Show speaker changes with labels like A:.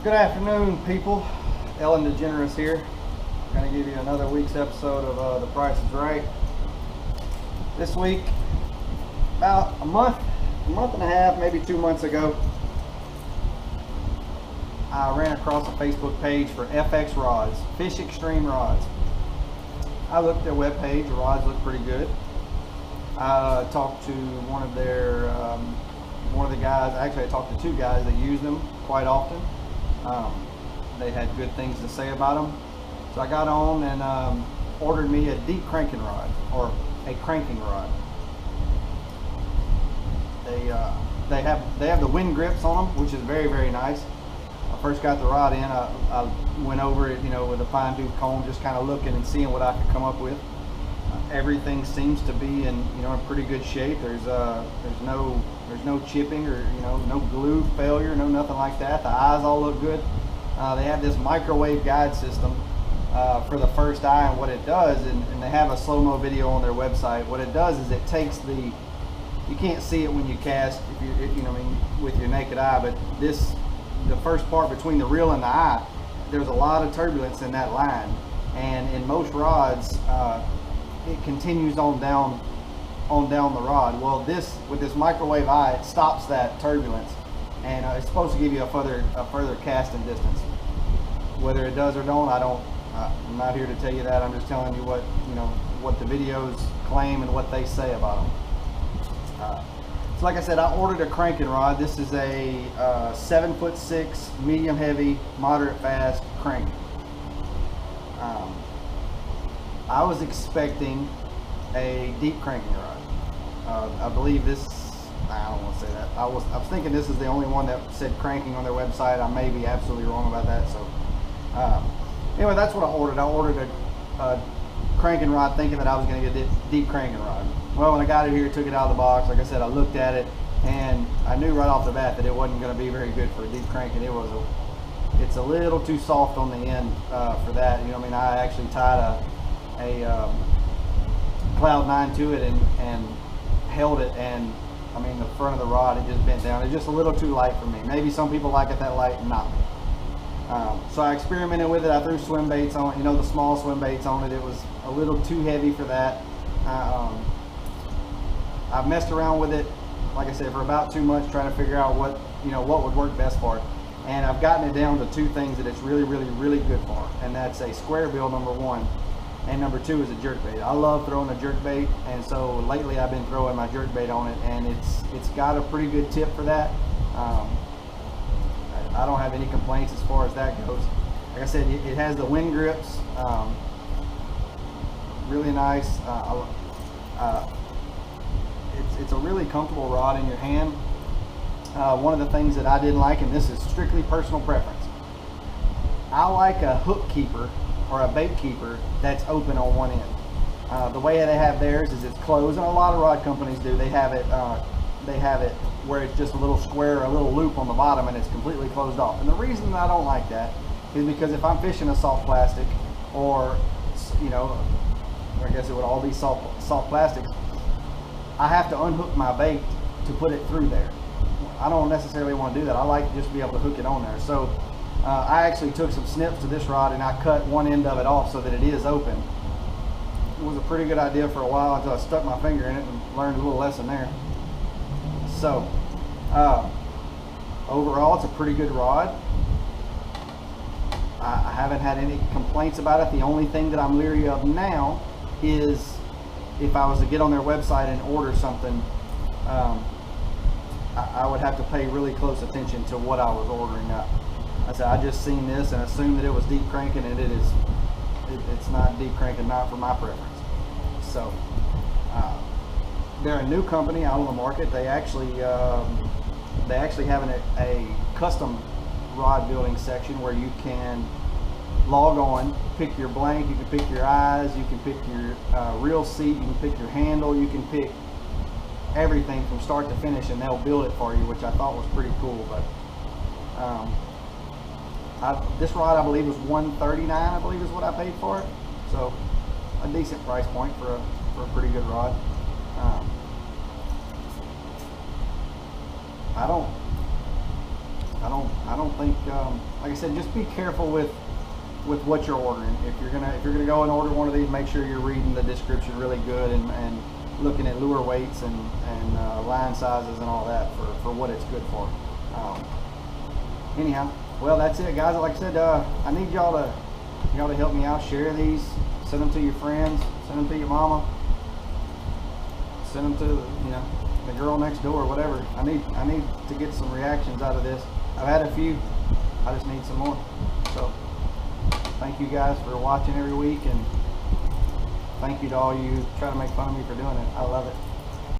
A: Good afternoon, people. Ellen DeGeneres here. I'm going to give you another week's episode of The Price is Right. This week, about a month and a half, maybe 2 months ago, I ran across a Facebook page for FX rods, Fish Extreme rods. I looked at their webpage. The rods look pretty good. I talked to one of the guys. Actually, I talked to two guys that use them quite often. They had good things to say about them. So I got on and ordered me a deep cranking rod, or a cranking rod. They have the wind grips on them, which is very, very nice. I first got the rod in, I went over it, with a fine tooth comb, just kind of looking and seeing what I could come up with. Everything seems to be in pretty good shape. There's no chipping or no glue failure, no nothing like that. The eyes all look good. They have this microwave guide system for the first eye, and what it does, and they have a slow-mo video on their website. What it does is it takes you can't see it when you cast with your naked eye, but the first part between the reel and the eye, there's a lot of turbulence in that line, and in most rods it continues on down the rod. Well, with this microwave eye, it stops that turbulence, and it's supposed to give you a further casting distance. Whether it does or don't, I'm not here to tell you that. I'm just telling you what the videos claim and what they say about them. So like I said, I ordered a cranking rod. This is a 7'6", medium heavy, moderate fast crank. I was expecting a deep cranking rod. I believe this, I don't want to say that. I was thinking this is the only one that said cranking on their website. I may be absolutely wrong about that. So anyway, that's what I ordered. I ordered a cranking rod thinking that I was going to get a deep cranking rod. Well, when I got it here, took it out of the box, like I said, I looked at it and I knew right off the bat that it wasn't going to be very good for a deep cranking. It's a little too soft on the end for that. I actually tied a Cloud 9 to it and held it, and the front of the rod, it just bent down. It's just a little too light for me. Maybe some people like it that light, not me. So I experimented with it. I threw swim baits on it, the small swim baits on it. It was a little too heavy for that. I've messed around with it, like I said, for about 2 months, trying to figure out what would work best for it. And I've gotten it down to two things that it's really, really, really good for, and that's a square bill, number one, and number two is a jerk bait. I love throwing a jerk bait, and so lately I've been throwing my jerk bait on it, and it's got a pretty good tip for that. I don't have any complaints as far as that goes. Like I said, it has the wind grips, really nice. It's a really comfortable rod in your hand. One of the things that I didn't like, and this is strictly personal preference, I like a hook keeper or a bait keeper that's open on one end. The way they have theirs is it's closed, and a lot of rod companies do. They have it where it's just a little square, a little loop on the bottom, and it's completely closed off. And the reason I don't like that is because if I'm fishing a soft plastic, or I guess it would all be soft plastics, I have to unhook my bait to put it through there. I don't necessarily want to do that. I like to just be able to hook it on there. So I actually took some snips to this rod and I cut one end of it off so that it is open. It was a pretty good idea for a while until I stuck my finger in it and learned a little lesson there. So overall, it's a pretty good rod. I haven't had any complaints about it. The only thing that I'm leery of now is if I was to get on their website and order something, I would have to pay really close attention to what I was ordering. I said, I just seen this and assumed that it was deep cranking, and it's not deep cranking, not for my preference. So they're a new company out on the market. They actually have a custom rod building section where you can log on, pick your blank, you can pick your eyes, you can pick your reel seat, you can pick your handle, you can pick everything from start to finish, and they'll build it for you, which I thought was pretty cool. But this rod, I believe, was $139, I believe is what I paid for it. So a decent price point for a pretty good rod. I don't don't think, like I said, just be careful with what you're ordering. If you're gonna go and order one of these, make sure you're reading the description really good and looking at lure weights and line sizes and all that for what it's good for. Anyhow, well, that's it, guys. Like I said, I need y'all to help me out. Share these, send them to your friends, send them to your mama, send them to the girl next door, whatever. I need to get some reactions out of this. I've had a few. I just need some more. So thank you guys for watching every week, and thank you to all you try to make fun of me for doing it. I love it.